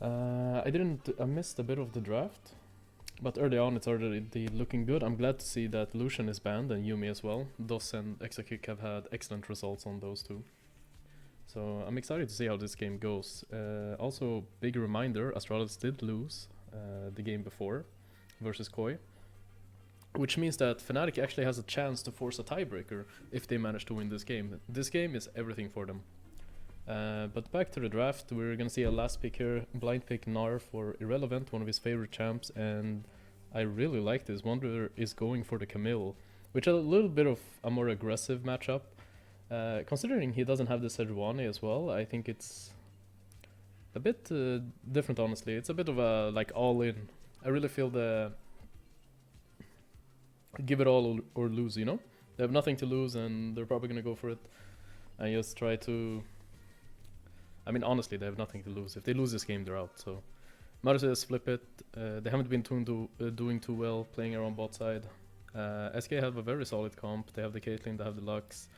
I missed a bit of the draft, but early on it's already looking good. I'm glad to see that Lucian is banned and Yumi as well. Dos and Exakick have had excellent results on those two. So I'm excited to see how this game goes. Also, big reminder, Astralis did lose the game before versus Koi, which means that Fnatic actually has a chance to force a tiebreaker if they manage to win this game. This game is everything for them. But back to the draft, we're gonna see a last pick here, blind pick Gnar for Irrelevant, one of his favorite champs, and I really like this. Wonder is going for the Camille, which is a little bit of a more aggressive matchup. Considering he doesn't have the Sejuani as well, I think it's a bit different, honestly. It's a bit of a, like, all-in. I really feel the give it all or lose, you know? They have nothing to lose and they're probably gonna go for it and just try to... I mean, honestly, they have nothing to lose. If they lose this game, they're out, so... Maru says flip it. They haven't been doing too well playing around bot side. SK have a very solid comp. They have the Caitlyn, they have the Lux.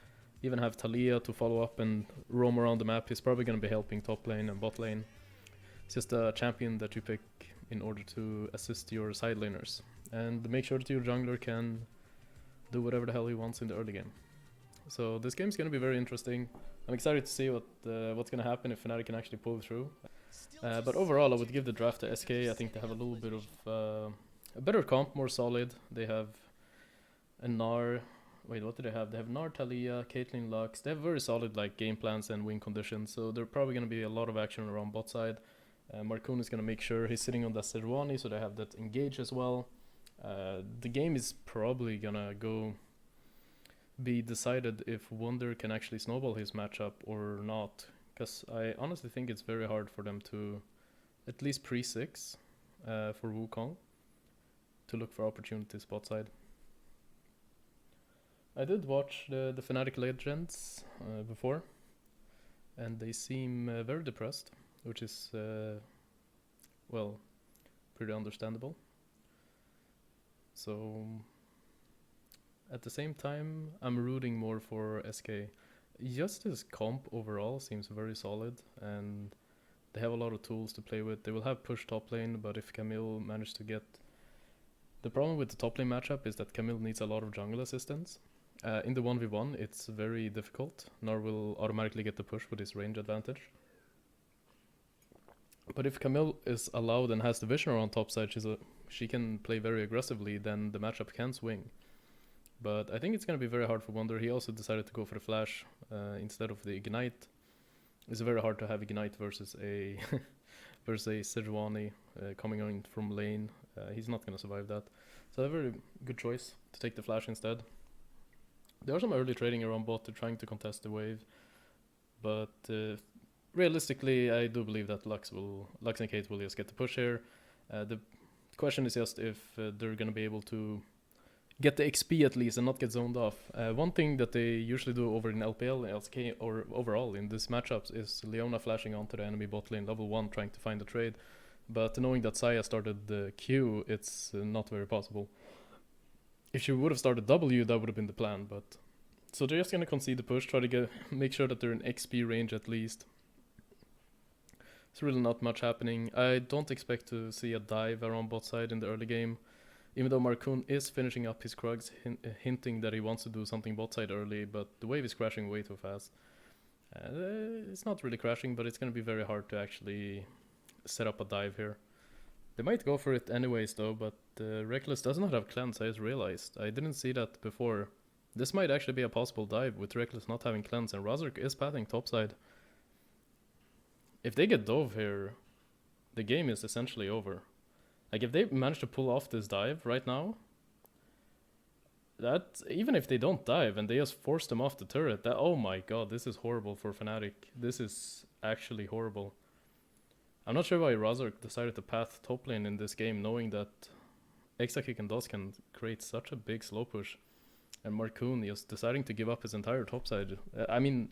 Even have Talia to follow up and roam around the map. He's probably going to be helping top lane and bot lane. It's just a champion that you pick in order to assist your side laners. And make sure that your jungler can do whatever the hell he wants in the early game. So this game's going to be very interesting. I'm excited to see what's going to happen if Fnatic can actually pull through. But overall, I would give the draft to SK. I think they have a little bit of a better comp, more solid. They have a Gnar. Wait, what do they have? They have Gnar, Talia, Caitlyn, Lux. They have very solid like game plans and win conditions. So they're probably going to be a lot of action around bot side. Markoon is going to make sure he's sitting on the Sejuani, so they have that engage as well. The game is probably going to be decided if Wonder can actually snowball his matchup or not. Because I honestly think it's very hard for them to at least pre-6 for Wukong to look for opportunities bot side. I did watch the Fnatic Legends before, and they seem very depressed, which is, well, pretty understandable. So, at the same time, I'm rooting more for SK. Just his comp overall seems very solid, and they have a lot of tools to play with. They will have push top lane, but if Camille managed to get... The problem with the top lane matchup is that Camille needs a lot of jungle assistance. In the 1v1, it's very difficult. Gnar will automatically get the push with his range advantage. But if Camille is allowed and has the vision around topside, she can play very aggressively, then the matchup can swing. But I think it's going to be very hard for Wonder. He also decided to go for the flash instead of the ignite. It's very hard to have ignite versus a Sejuani coming on from lane. He's not going to survive that. So a very good choice to take the flash instead. There are some early trading around bot to trying to contest the wave, but realistically, I do believe that Lux and Kate will just get the push here. The question is just if they're going to be able to get the XP at least and not get zoned off. One thing that they usually do over in LPL, LCK, or overall in these matchups is Leona flashing onto the enemy bot lane level 1 trying to find a trade. But knowing that Saya started the Q, it's not very possible. If she would have started W, that would have been the plan, but... So they're just going to concede the push, try to make sure that they're in XP range at least. It's really not much happening. I don't expect to see a dive around bot side in the early game, even though Markoon is finishing up his Krugs, hinting that he wants to do something bot side early, but the wave is crashing way too fast. It's not really crashing, but it's going to be very hard to actually set up a dive here. They might go for it anyways though, but Reckless does not have cleanse, I just realized. I didn't see that before. This might actually be a possible dive with Reckless not having cleanse, and Razork is pathing topside. If they get dove here, the game is essentially over. Like if they manage to pull off this dive right now, that even if they don't dive and they just force them off the turret, that, oh my god, this is horrible for Fnatic. This is actually horrible. I'm not sure why Razork decided to path top lane in this game, knowing that Exakick and Dos can create such a big slow push. And Markoon is deciding to give up his entire topside. I mean,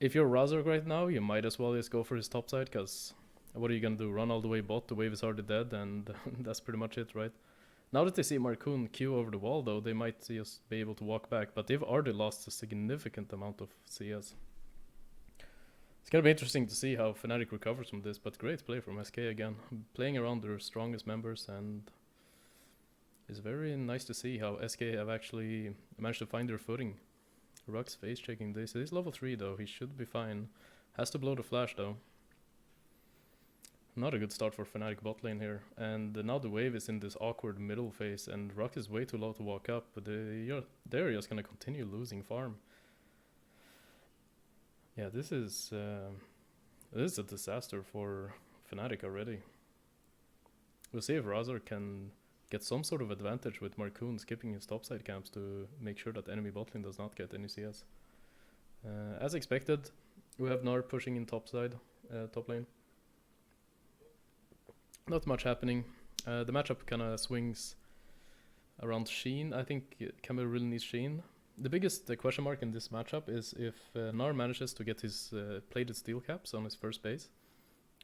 if you're Razork right now, you might as well just go for his topside, because what are you going to do? Run all the way bot? The wave is already dead, and that's pretty much it, right? Now that they see Markoon Q over the wall, though, they might just be able to walk back, but they've already lost a significant amount of CS. It's gonna be interesting to see how Fnatic recovers from this, but great play from SK again. Playing around their strongest members, and it's very nice to see how SK have actually managed to find their footing. Ruck's face checking this. He's level 3 though, he should be fine. Has to blow the flash though. Not a good start for Fnatic bot lane here. And now the wave is in this awkward middle phase, and Ruck is way too low to walk up, but they're just gonna continue losing farm. Yeah, this is a disaster for Fnatic already. We'll see if Razor can get some sort of advantage with Marcoon skipping his topside camps to make sure that enemy bot lane does not get any CS. As expected, we have Gnar pushing in topside, top lane. Not much happening. The matchup kind of swings around Sheen. I think Camille really needs Sheen. The biggest question mark in this matchup is if Gnar manages to get his plated steel caps on his first base,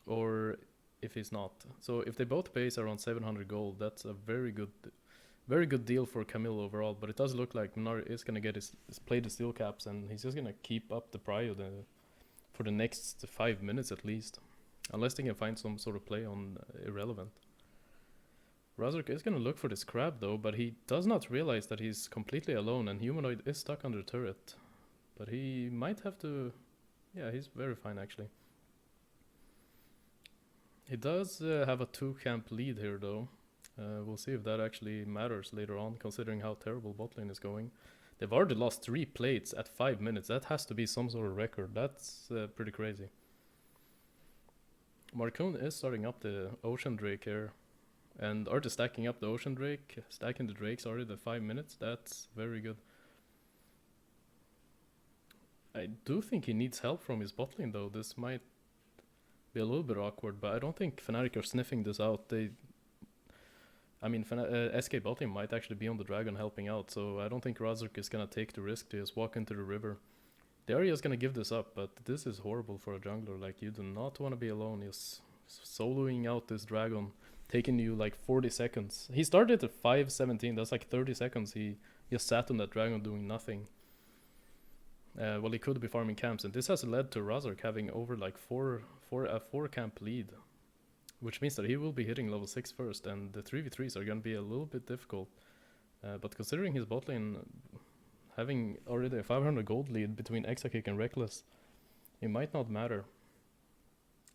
or if he's not. So if they both base around 700 gold, that's a very good deal for Camille overall. But it does look like Gnar is going to get his plated steel caps, and he's just going to keep up the prio for the next 5 minutes at least. Unless they can find some sort of play on Irrelevant. Razork is going to look for this crab though, but he does not realize that he's completely alone and Humanoid is stuck under turret. But he might have to... Yeah, he's very fine actually. He does have a 2-camp lead here though. We'll see if that actually matters later on, considering how terrible bot lane is going. They've already lost 3 plates at 5 minutes. That has to be some sort of record. That's pretty crazy. Marcoon is starting up the Ocean Drake here. And are they stacking up the Ocean Drake? Stacking the Drakes already at 5 minutes? That's very good. I do think he needs help from his bot lane though. This might be a little bit awkward, but I don't think Fnatic are sniffing this out. SK bot lane might actually be on the dragon helping out, so I don't think Razork is gonna take the risk to just walk into the river. The area is gonna give this up, but this is horrible for a jungler. Like, you do not want to be alone. He's soloing out this dragon, taking you like 40 seconds. He started at 5:17. That's like 30 seconds. He just sat on that dragon doing nothing. Well, he could be farming camps, and this has led to Razork having over like a 4-camp lead, which means that he will be hitting level 6 first, and the 3v3s are gonna be a little bit difficult. But considering his bot lane having already a 500 gold lead between Exakick and Reckless, it might not matter.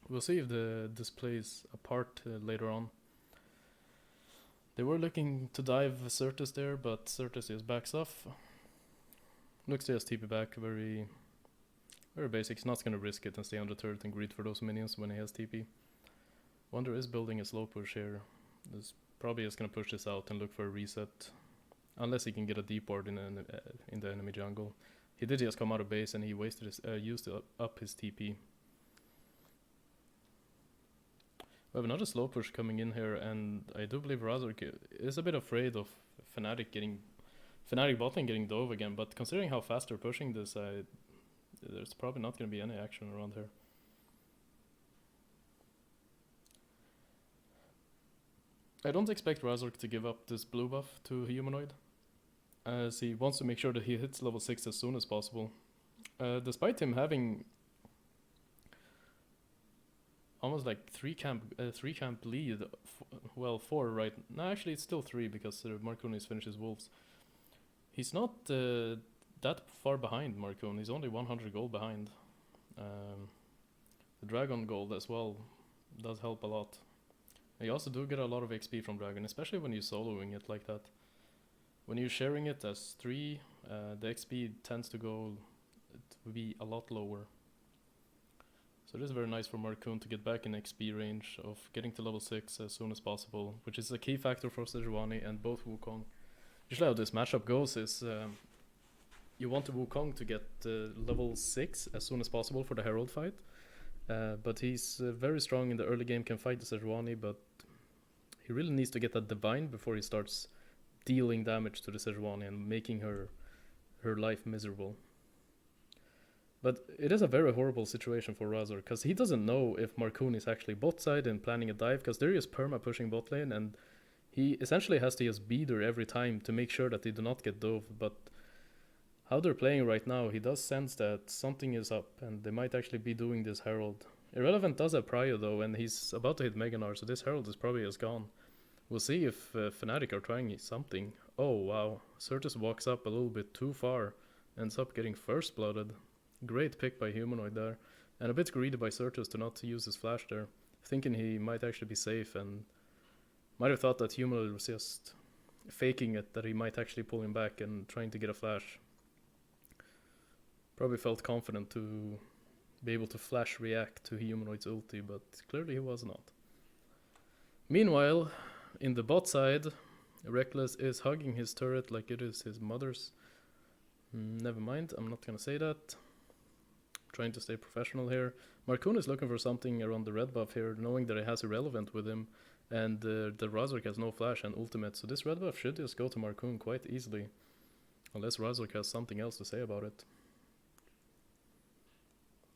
We'll see if this plays a part later on. They were looking to dive Certus there, but Certus just backs off. Looks to just TP back, very basic. He's not going to risk it and stay on the turret and greed for those minions when he has TP. Wonder is building a slow push here. This probably just going to push this out and look for a reset. Unless he can get a deep ward in the enemy jungle. He did just come out of base and he wasted used up his TP. We have another slow push coming in here, and I do believe Razork is a bit afraid of Fnatic bot lane getting dove again, but considering how fast they're pushing this, there's probably not going to be any action around here. I don't expect Razork to give up this blue buff to Humanoid, as he wants to make sure that he hits level 6 as soon as possible. Despite him having almost like 3-camp lead, well, 4 right now. Actually it's still 3 because Marcoon finishes Wolves. He's not that far behind Marcoon. He's only 100 gold behind. The Dragon gold as well does help a lot. You also do get a lot of XP from Dragon, especially when you're soloing it like that. When you're sharing it as 3, the XP tends to be a lot lower. So it is very nice for Marcoon to get back in XP range of getting to level 6 as soon as possible, which is a key factor for Sejuani and both Wukong. Usually how this matchup goes is you want the Wukong to get level 6 as soon as possible for the Herald fight. But he's very strong in the early game, can fight the Sejuani, but he really needs to get that Divine before he starts dealing damage to the Sejuani and making her life miserable. But it is a very horrible situation for Razor, because he doesn't know if Marcoon is actually bot side and planning a dive, because there is perma pushing bot lane, and he essentially has to just be there every time to make sure that they do not get dove. But how they're playing right now, he does sense that something is up, and they might actually be doing this Herald. Irrelevant does have Prio though, and he's about to hit Meganar, so this Herald is probably as gone. We'll see if Fnatic are trying something. Oh wow, Certus walks up a little bit too far, ends up getting first blooded. Great pick by Humanoid there, and a bit greedy by Certus to not use his flash there, thinking he might actually be safe, and might have thought that Humanoid was just faking it, that he might actually pull him back and trying to get a flash. Probably felt confident to be able to flash react to Humanoid's ulti, but clearly he was not. Meanwhile, in the bot side, Reckless is hugging his turret like it is his mother's. Never mind, I'm not gonna say that. Trying to stay professional here. Marcoon is looking for something around the red buff here, knowing that it has Irrelevant with him, and the Razork has no flash and ultimate, so this red buff should just go to Marcoon quite easily. Unless Razork has something else to say about it.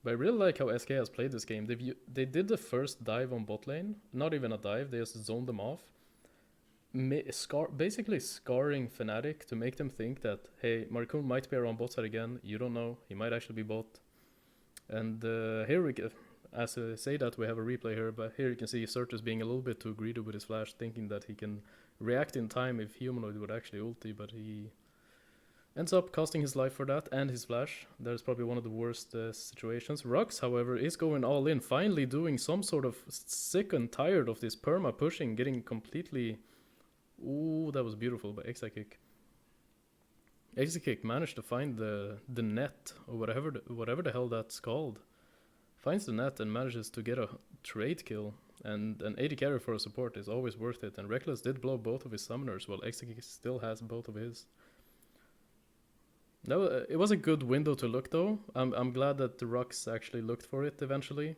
But I really like how SK has played this game. They did the first dive on bot lane. Not even a dive, they just zoned them off. Basically scarring Fnatic to make them think that, hey, Marcoon might be around bot side again. You don't know, he might actually be bot. And here we get, as I say that, we have a replay here, but here you can see Certus being a little bit too greedy with his flash, thinking that he can react in time if Humanoid would actually ulti, but he ends up costing his life for that and his flash. That is probably one of the worst situations. Rux, however, is going all in, finally doing some sort of sick and tired of this perma pushing, getting completely... Ooh, that was beautiful by Exakick. Exakick managed to find the net, or whatever the hell that's called. Finds the net and manages to get a trade kill. And an AD carry for a support is always worth it. And Reckless did blow both of his summoners, while Exakick still has both of his. No, it was a good window to look though. I'm glad that the Rux actually looked for it eventually,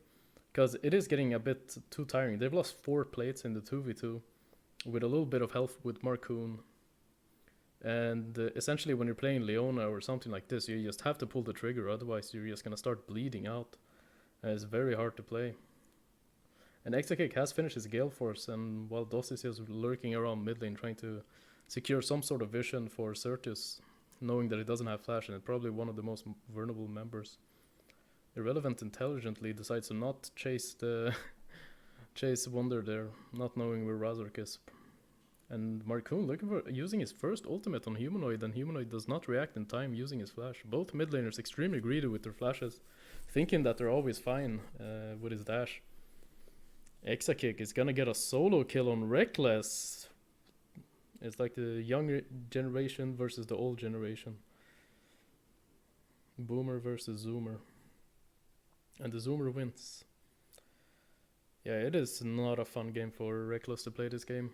because it is getting a bit too tiring. They've lost 4 plates in the 2v2 with a little bit of health with Marcoon. And essentially when you're playing Leona or something like this, you just have to pull the trigger, otherwise you're just gonna start bleeding out. It's very hard to play. And Exakick has finished his Gale Force, and while Dosis is lurking around mid lane trying to secure some sort of vision for Certus, knowing that he doesn't have flash and it's probably one of the most vulnerable members. Irrelevant intelligently decides to not chase the chase Wonder there, not knowing where Razork is. And Marcoon looking for using his first ultimate on Humanoid, and Humanoid does not react in time using his flash. Both mid laners extremely greedy with their flashes, thinking that they're always fine with his dash. Exakick is gonna get a solo kill on Reckless. It's like the younger generation versus the old generation. Boomer versus Zoomer. And the Zoomer wins. Yeah, it is not a fun game for Reckless to play this game.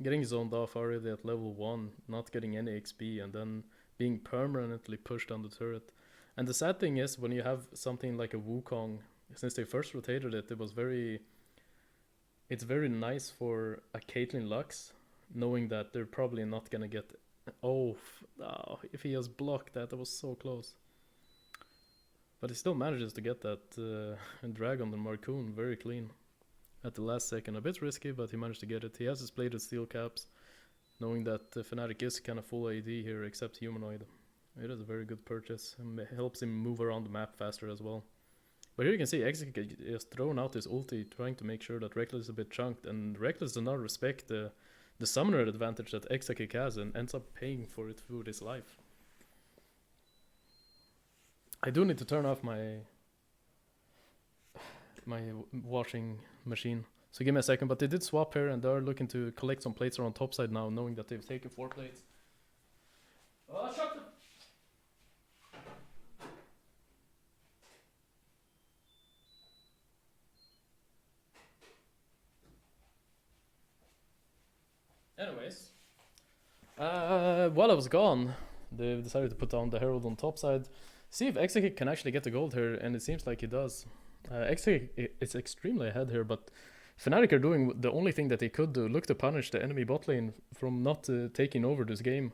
Getting zoned off already at level 1, not getting any XP, and then being permanently pushed on the turret. And the sad thing is, when you have something like a Wukong, since they first rotated it, it's very nice for a Caitlyn Lux, knowing that they're probably not gonna get... Oh, if he has blocked that, that was so close. But he still manages to get that drag on the Marcoon very clean. At the last second, a bit risky, but he managed to get it. He has his plated steel caps, knowing that Fnatic is kind of full AD here, except Humanoid. It is a very good purchase, and helps him move around the map faster as well. But here you can see Exakick is throwing out his ulti, trying to make sure that Reckless is a bit chunked, and Reckless does not respect the summoner advantage that Exakick has, and ends up paying for it with his life. I do need to turn off my washing machine, so give me a second. But they did swap here, and they're looking to collect some plates around top side now, knowing that they've taken 4 plates. Oh, shut up! Anyways, while I was gone, they decided to put down the Herald on top side. See if Exakick can actually get the gold here, and it seems like he does. Exakick is extremely ahead here, but Fnatic are doing the only thing that they could do. Look to punish the enemy bot lane from not taking over this game.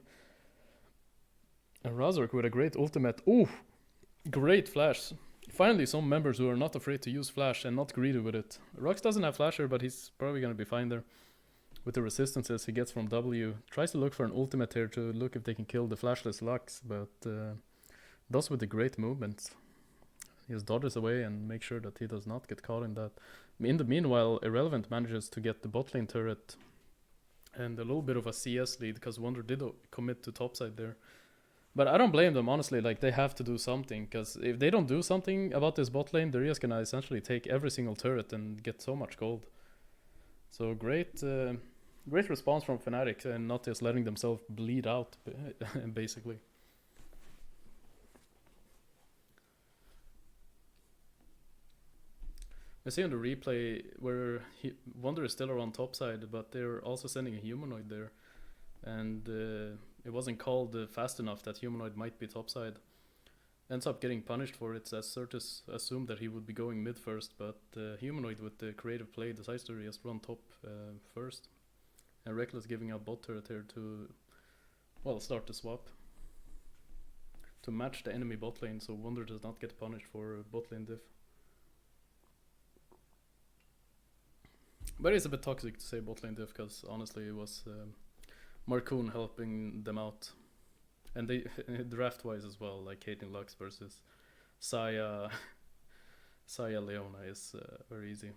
And Razork with a great ultimate. Ooh, great flash. Finally some members who are not afraid to use flash and not greedy with it. Rux doesn't have flasher, but he's probably going to be fine there. with the resistances he gets from W. Tries to look for an ultimate here to look if they can kill the flashless Lux, but does with the great movements. He just dodges away and makes sure that he does not get caught in that. In the meanwhile, Irrelevant manages to get the bot lane turret and a little bit of a CS lead, because Wonder did commit to topside there. But I don't blame them, honestly. Like, they have to do something, because if they don't do something about this bot lane, they're just gonna essentially take every single turret and get so much gold. So great response from Fnatic, and not just letting themselves bleed out, basically. I see on the replay where Wonder is still around topside, but they're also sending a humanoid there. And it wasn't called fast enough that humanoid might be topside. Ends up getting punished for it, as Certus assumed that he would be going mid first, but humanoid with the creative play decides to just run top first. And Reckless giving out bot turret here to, well, start the swap. To match the enemy bot lane, so Wonder does not get punished for bot lane diff. But it's a bit toxic to say bot lane diff, because honestly it was Marcoon helping them out. And they draft-wise as well, like Caitlyn Lux versus Saya Leona is very easy.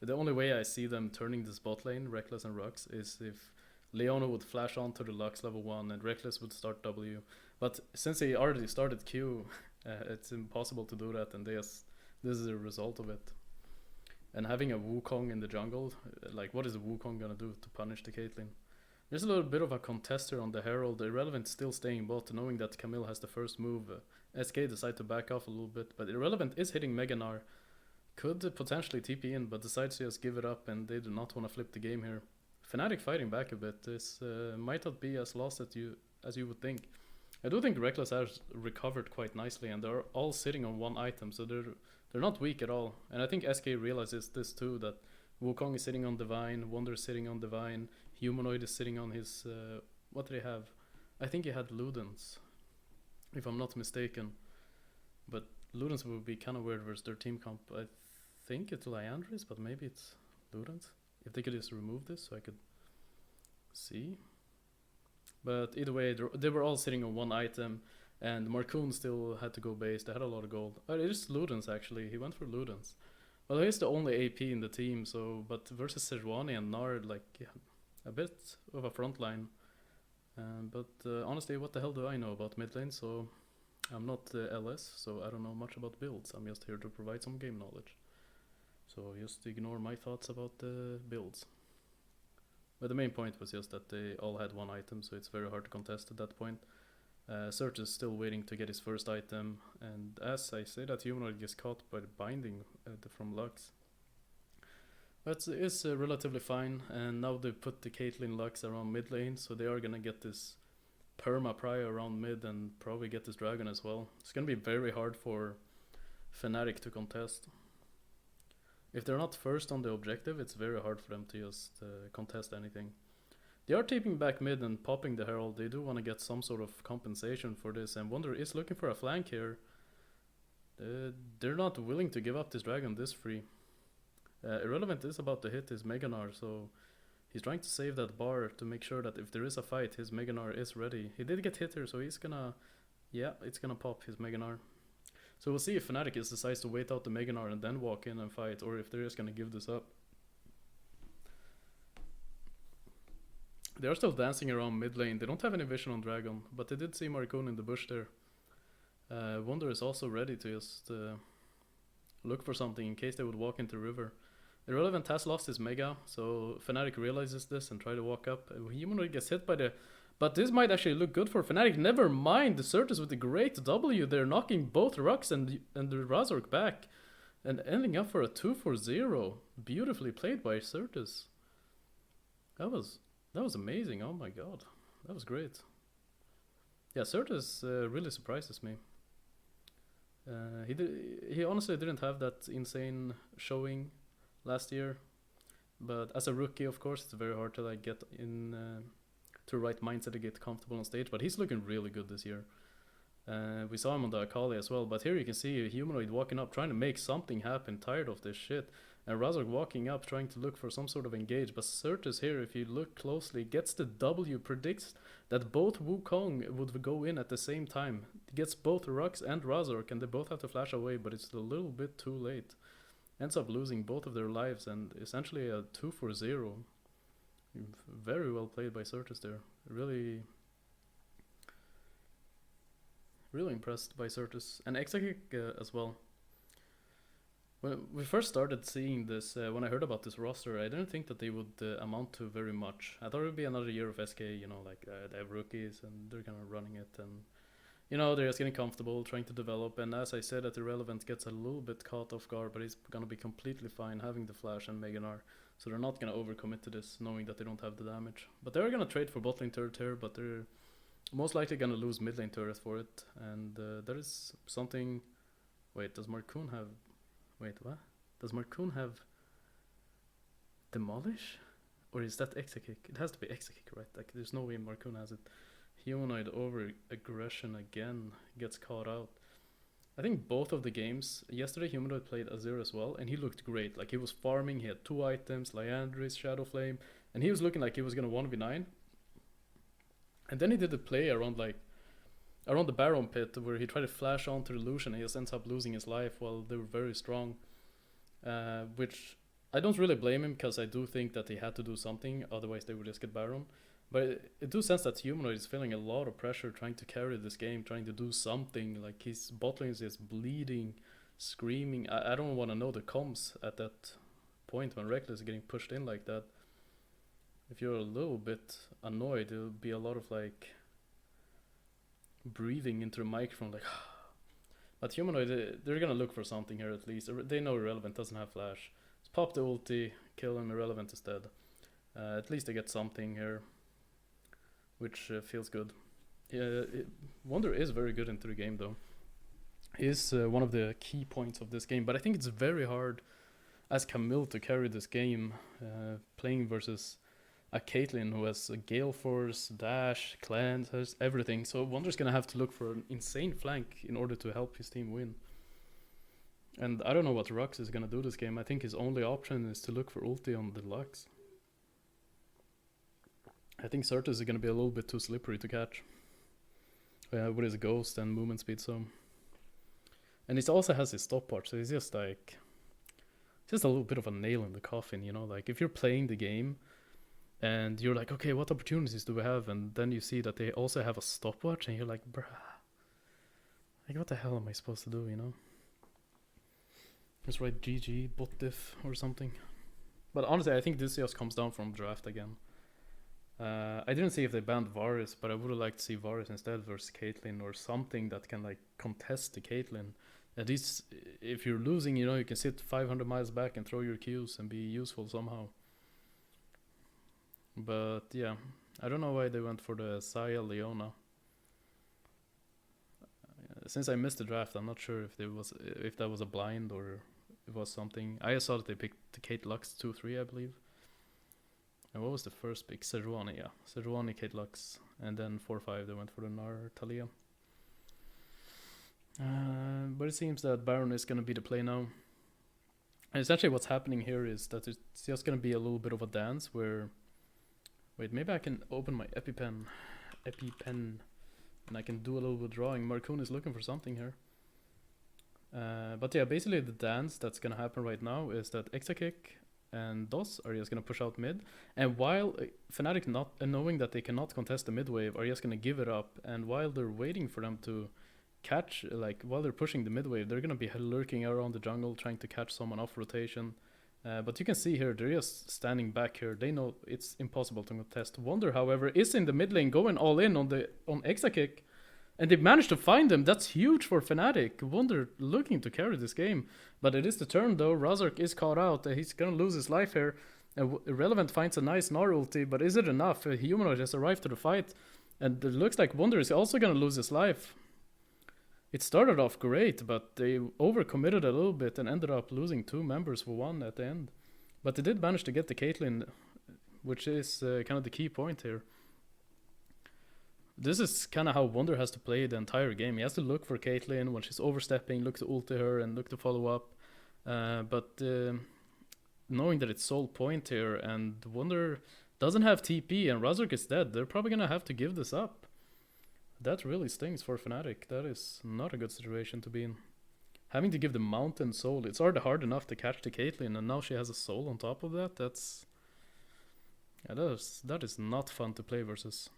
The only way I see them turning this bot lane, Reckless and Rux, is if Leona would flash onto the Lux level 1 and Reckless would start W. But since they already started Q, it's impossible to do that, and this is the result of it. And having a Wukong in the jungle, like, what is a Wukong gonna do to punish the Caitlyn? There's a little bit of a contester on the Herald. Irrelevant still staying bot, knowing that Camille has the first move. SK decide to back off a little bit, but Irrelevant is hitting Meganar. Could potentially TP in, but decides to just give it up, and they do not want to flip the game here. Fnatic fighting back a bit. This might not be as lost as you would think. I do think Reckless has recovered quite nicely, and they're all sitting on one item, so they're not weak at all. And I think SK realizes this too, that Wukong is sitting on Divine, Wonder is sitting on Divine, Humanoid is sitting on his... what did he have? I think he had Ludens, if I'm not mistaken. But Ludens would be kind of weird versus their team comp. I think it's Liandry's, but maybe it's Ludens. If they could just remove this so I could see. But either way, they were all sitting on one item, and Marcoon still had to go base. They had a lot of gold. Oh, it is Ludens actually. He went for Ludens. Well, he's the only AP in the team, so... But versus Sejuani and Nard, like, yeah, a bit of a front line. But honestly, what the hell do I know about mid lane? So I'm not LS, so I don't know much about builds. I'm just here to provide some game knowledge. So just ignore my thoughts about the builds. But the main point was just that they all had one item, so it's very hard to contest at that point. Search is still waiting to get his first item, and as I say, that Humanoid gets caught by the binding from Lux. But it's relatively fine, and now they put the Caitlyn Lux around mid lane, so they are gonna get this perma prio around mid and probably get this dragon as well. It's gonna be very hard for Fnatic to contest. If they're not first on the objective, it's very hard for them to just contest anything. They are taking back mid and popping the Herald. They do want to get some sort of compensation for this, and Wonder is looking for a flank here. They're not willing to give up this dragon this free. Irrelevant is about to hit his Meganar, so he's trying to save that bar to make sure that if there is a fight, his Meganar is ready. He did get hit here, so he's gonna... Yeah, it's gonna pop his Meganar. So we'll see if Fnatic decides to wait out the Meganar and then walk in and fight, or if they're just gonna give this up. They are still dancing around mid lane. They don't have any vision on Dragon, but they did see Marcoon in the bush there. Wonder is also ready to just look for something in case they would walk into river. Irrelevant has lost his Mega, so Fnatic realizes this and try to walk up. Humanoid gets hit by the... But this might actually look good for Fnatic. Never mind, the Certus with the great W. They're knocking both Rux and the Razork back. And ending up for a 2-4-0. Beautifully played by Certus. That was amazing. Oh my god. That was great. Yeah, Certus really surprises me. He honestly didn't have that insane showing last year. But as a rookie, of course, it's very hard to like get in... to the right mindset to get comfortable on stage, but he's looking really good this year. We saw him on the Akali as well, but here you can see a Humanoid walking up, trying to make something happen, tired of this shit. and Razork walking up trying to look for some sort of engage, but Certus here, if you look closely, gets the W, predicts that both Wukong would go in at the same time. He gets both Rux and Razork, and they both have to flash away, but it's a little bit too late. Ends up losing both of their lives, and essentially a 2-0. Very well played by Certus there. Really impressed by Certus. And Exakick as well. When we first started seeing this, when I heard about this roster, I didn't think that they would amount to very much. I thought it would be another year of SK, you know, like they have rookies and they're kind of running it, and you know, they're just getting comfortable, trying to develop. And as I said, that Irrelevant gets a little bit caught off guard, but he's gonna be completely fine having the Flash and Meganar. So they're not gonna overcommit to this, knowing that they don't have the damage. But they're gonna trade for bot lane turret here, but they're most likely gonna lose mid lane turret for it. And there is something. Wait, does Marcoon have? Wait, what? Does Marcoon have Demolish? Or is that Exakick? It has to be Exakick, right? Like, there's no way Marcoon has it. Humanoid over aggression again gets caught out. I think both of the games, yesterday Humanoid played Azir as well, and he looked great. Like, he was farming, he had 2 items, Liandry's, Shadow Flame, and he was looking like he was gonna 1v9. And then he did the play around the Baron pit, where he tried to flash onto the Lucian, and he just ends up losing his life while they were very strong. Which I don't really blame him, because I do think that he had to do something, otherwise they would just get Baron. But it do sense that Humanoid is feeling a lot of pressure trying to carry this game, trying to do something. Like, his bot lane is just bleeding, screaming. I don't want to know the comms at that point when Reckless is getting pushed in like that. If you're a little bit annoyed, it'll be a lot of like breathing into the microphone, like. But Humanoid, they're gonna look for something here at least. They know Irrelevant doesn't have flash. Let's pop the ulti, kill him. Irrelevant is dead. At least they get something here, which feels good. Yeah, Wonder is very good into the game though. Is one of the key points of this game, but I think it's very hard as Camille to carry this game, playing versus a Caitlyn who has a Gale Force, Dash, Cleanse, has everything. So Wonder's gonna have to look for an insane flank in order to help his team win. And I don't know what Rux is gonna do this game. I think his only option is to look for ulti on the Lux. I think Certus is gonna be a little bit too slippery to catch. With his ghost and movement speed, so. And he also has his stopwatch, so he's just like, just a little bit of a nail in the coffin, you know. Like, if you're playing the game and you're like, okay, what opportunities do we have? And then you see that they also have a stopwatch, and you're like, bruh, like, what the hell am I supposed to do, you know? Just write GG, bot diff, or something. But honestly, I think this just comes down from draft again. I didn't see if they banned Varus, but I would have liked to see Varus instead versus Caitlyn, or something that can like contest the Caitlyn. At least if you're losing, you know, you can sit 500 miles back and throw your Qs and be useful somehow. But yeah, I don't know why they went for the Saya Leona. Since I missed the draft, I'm not sure if that was a blind or it was something. I saw that they picked the Kate Lux 2-3, I believe. And what was the first pick? Sejuani, yeah. Sejuani, Kate Lux. And then 4-5, they went for the Nar Talia. But it seems that Baron is going to be the play now. And essentially what's happening here is that it's just going to be a little bit of a dance where... Wait, maybe I can open my EpiPen. And I can do a little bit of drawing. Marcoon is looking for something here. But yeah, basically the dance that's going to happen right now is that Exakick and DOS are just going to push out mid. And while Fnatic, not knowing that they cannot contest the mid wave, are just going to give it up. And while they're waiting for them to catch, like while they're pushing the mid wave, they're going to be lurking around the jungle trying to catch someone off rotation. But you can see here, they're just standing back here. They know it's impossible to contest. Wonder, however, is in the mid lane going all in on Exakick. And they've managed to find him. That's huge for Fnatic. Wonder looking to carry this game. But it is the turn though. Razork is caught out. He's going to lose his life here. Irrelevant finds a nice Gnar ulti, but is it enough? Humanoid has arrived to the fight. And it looks like Wonder is also going to lose his life. It started off great, but they overcommitted a little bit and ended up losing 2 members for 1 at the end. But they did manage to get the Caitlyn, which is kind of the key point here. This is kind of how Wonder has to play the entire game. He has to look for Caitlyn when she's overstepping, look to ulti her and look to follow up. But knowing that it's sole point here, and Wonder doesn't have TP and Razork is dead, they're probably gonna have to give this up. That really stings for Fnatic. That is not a good situation to be in. Having to give the Mountain Soul, it's already hard enough to catch the Caitlyn, and now she has a soul on top of that. That's... yeah, that is not fun to play versus.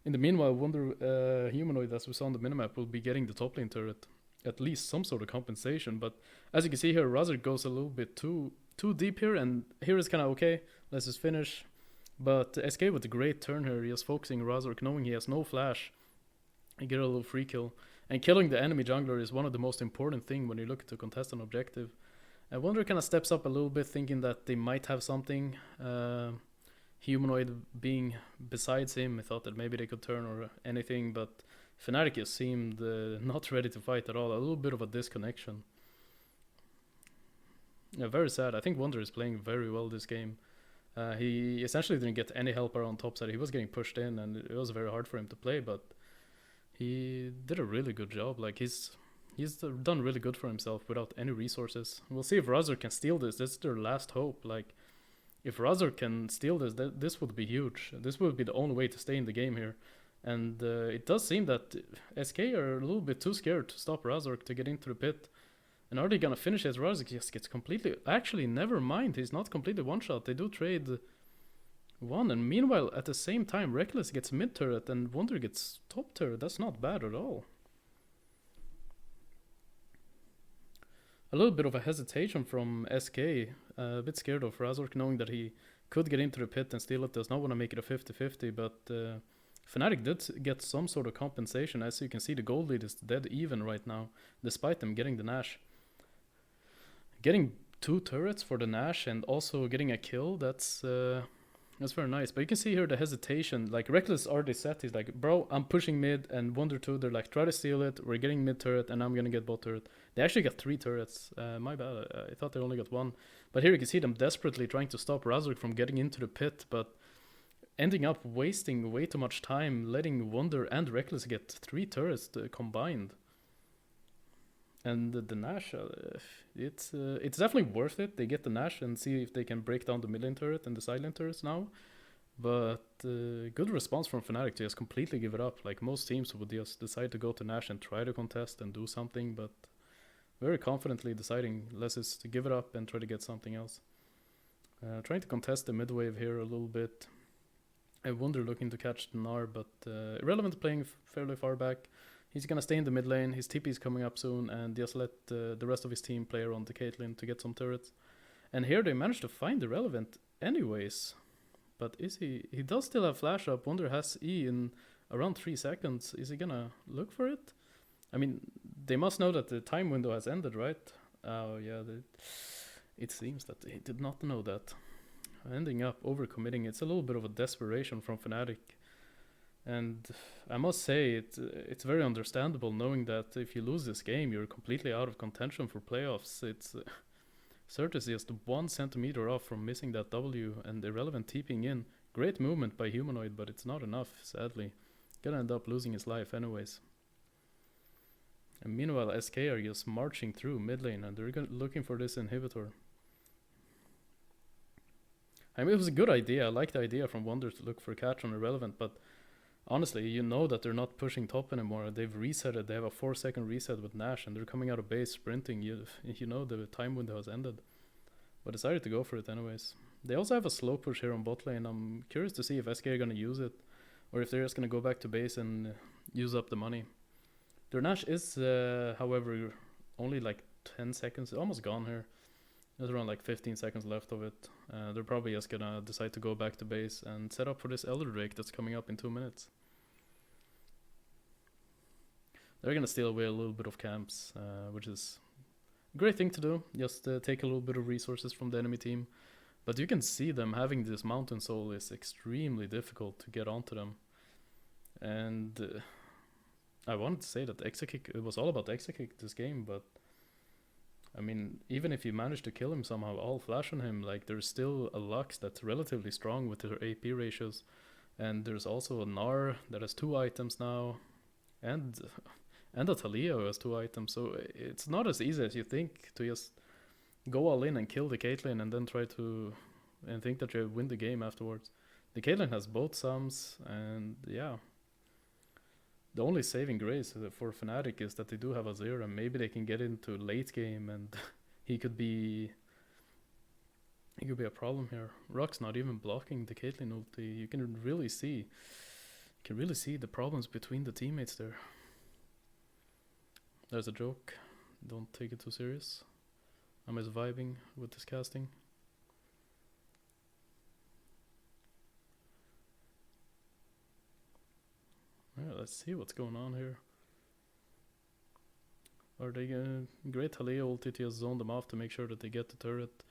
In the meanwhile, Wonder Humanoid, as we saw on the minimap, will be getting the top lane turret. At least some sort of compensation, but as you can see here, Razork goes a little bit too deep here, and here is kind of okay, let's just finish. But SK with a great turn here, he is focusing Razork, knowing he has no flash. He get a little free kill. And killing the enemy jungler is one of the most important things when you look to contest an objective. And Wonder kind of steps up a little bit, thinking that they might have something. Humanoid being besides him, I thought that maybe they could turn or anything, but Fnatic just seemed not ready to fight at all. A little bit of a disconnection. Yeah, very sad. I think Wonder is playing very well this game. He essentially didn't get any help around topside. He was getting pushed in, and it was very hard for him to play, but he did a really good job. Like, he's done really good for himself without any resources. We'll see if Razor can steal this. This is their last hope. Like, if Razor can steal this, this would be huge. This would be the only way to stay in the game here. And it does seem that SK are a little bit too scared to stop Razor to get into the pit. And are they gonna finish as Razor just gets completely... Actually, never mind. He's not completely one-shot. They do trade one. And meanwhile, at the same time, Reckless gets mid-turret and Wonder gets top turret. That's not bad at all. A little bit of a hesitation from SK. A bit scared of Razor, knowing that he could get into the pit and steal it. Does not want to make it a 50-50, but... Fnatic did get some sort of compensation. As you can see, the gold lead is dead even right now, despite them getting the Nash. Getting 2 turrets for the Nash and also getting a kill, that's very nice. But you can see here the hesitation. Like, Reckless already set. He's like, bro, I'm pushing mid, and Wonder 2, they're like, try to steal it. We're getting mid turret, and I'm gonna get bot turret. They actually got 3 turrets. My bad. I thought they only got 1. But here you can see them desperately trying to stop Razork from getting into the pit, but ending up wasting way too much time, letting Wonder and Reckless get 3 turrets combined. And the Nash, it's definitely worth it. They get the Nash and see if they can break down the mid lane turret and the side lane turrets now. But good response from Fnatic to just completely give it up. Like, most teams would just decide to go to Nash and try to contest and do something, but very confidently deciding, let's just give it up and try to get something else. Trying to contest the mid wave here a little bit. I Wonder looking to catch the Gnar, but Irrelevant playing fairly far back. He's gonna stay in the mid lane, his TP is coming up soon, and just let the rest of his team play around the Caitlyn to get some turrets. And here they managed to find Irrelevant anyways. But is he does still have flash up. Wonder has E in around 3 seconds. Is he gonna look for it? I mean, they must know that the time window has ended, right? Oh yeah, it seems that they did not know that. Ending up overcommitting, it's a little bit of a desperation from Fnatic. And I must say, it's very understandable, knowing that if you lose this game, you're completely out of contention for playoffs. It's Certus is just 1 centimeter off from missing that W, and Irrelevant TPing in. Great movement by Humanoid, but it's not enough, sadly. Gonna end up losing his life anyways. And meanwhile, SK are just marching through mid lane, and they're looking for this inhibitor. I mean, it was a good idea. I like the idea from Wonder to look for a catch on Irrelevant, but honestly, you know that they're not pushing top anymore. They've reset it. They have a 4-second reset with Nash, and they're coming out of base sprinting. You know the time window has ended. But decided to go for it anyways. They also have a slow push here on bot lane. I'm curious to see if SK are going to use it, or if they're just going to go back to base and use up the money. Their Nash is, however, only like 10 seconds, almost gone here. There's around like 15 seconds left of it. They're probably just gonna decide to go back to base and set up for this Elder Drake that's coming up in 2 minutes. They're gonna steal away a little bit of camps, which is a great thing to do. Just take a little bit of resources from the enemy team. But you can see them having this Mountain Soul is extremely difficult to get onto them. And I wanted to say that Exekick, it was all about Exekick this game, but I mean, even if you manage to kill him somehow, all flash on him, like, there's still a Lux that's relatively strong with their AP ratios. And there's also a Gnar that has 2 items now. And a Talia who has 2 items. So it's not as easy as you think to just go all in and kill the Caitlyn and then try to and think that you win the game afterwards. The Caitlyn has both sums, and yeah. The only saving grace for Fnatic is that they do have Azir, and maybe they can get into late game, and he could be a problem here. Rock's not even blocking the Caitlyn ulti. You can really see the problems between the teammates there. There's a joke. Don't take it too serious. I'm just vibing with this casting. Yeah, let's see what's going on here. Are they gonna... Great Taliyah ulti has zoned them off to make sure that they get the turret.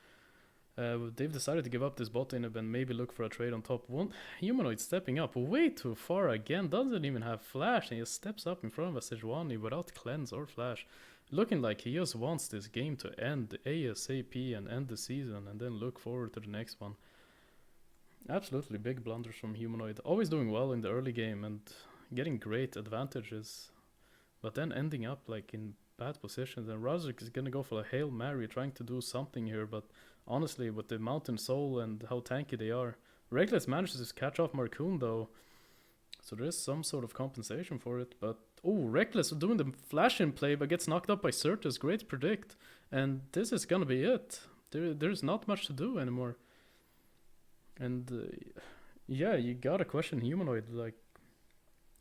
They've decided to give up this bot lane and maybe look for a trade on top. One humanoid stepping up way too far again. Doesn't even have flash, and he just steps up in front of a Sejuani without cleanse or flash. Looking like he just wants this game to end ASAP and end the season and then look forward to the next one. Absolutely big blunders from humanoid. Always doing well in the early game and getting great advantages, but then ending up like in bad positions. And Razak is gonna go for a Hail Mary trying to do something here, but honestly, with the Mountain Soul and how tanky they are, Reckless manages to catch off Marcoon though, so there is some sort of compensation for it. But oh, Reckless doing the flash in play but gets knocked up by Certus. Great predict, and this is gonna be it. There's not much to do anymore. And yeah, you gotta question Humanoid, like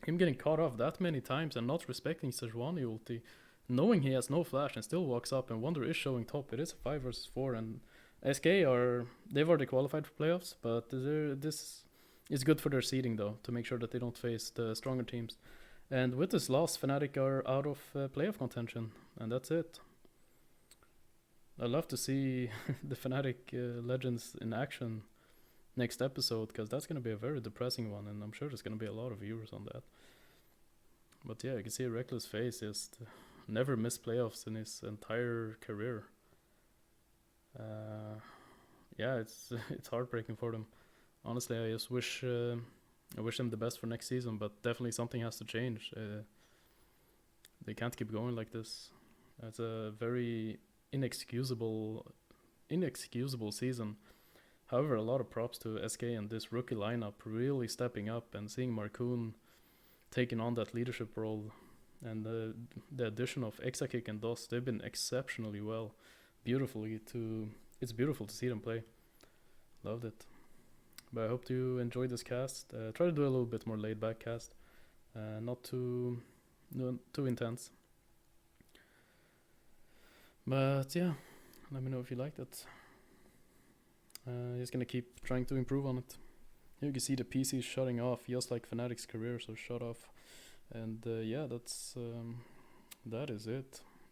him getting caught off that many times and not respecting Sejuani ulti, knowing he has no flash and still walks up, and Wonder is showing top. It is a 5 versus 4, and SK they've already qualified for playoffs, but this is good for their seeding though, to make sure that they don't face the stronger teams. And with this loss, Fnatic are out of playoff contention, and that's it. I'd love to see the Fnatic legends in action next episode, because that's going to be a very depressing one, and I'm sure there's going to be a lot of viewers on that. But yeah, you can see a Reckless face just never missed playoffs in his entire career. Yeah, it's heartbreaking for them. Honestly, I just wish them the best for next season, but definitely something has to change. They can't keep going like this. It's a very inexcusable season. However, a lot of props to SK and this rookie lineup really stepping up, and seeing Marcoon taking on that leadership role, and the addition of Exakick and DOS, they've been exceptionally well. It's beautiful to see them play. Loved it. But I hope you enjoyed this cast. Try to do a little bit more laid back cast, not too intense. But yeah, let me know if you liked it. He's gonna keep trying to improve on it. Here you can see the PC shutting off, just like Fnatic's career, so shut off. And yeah, that is it.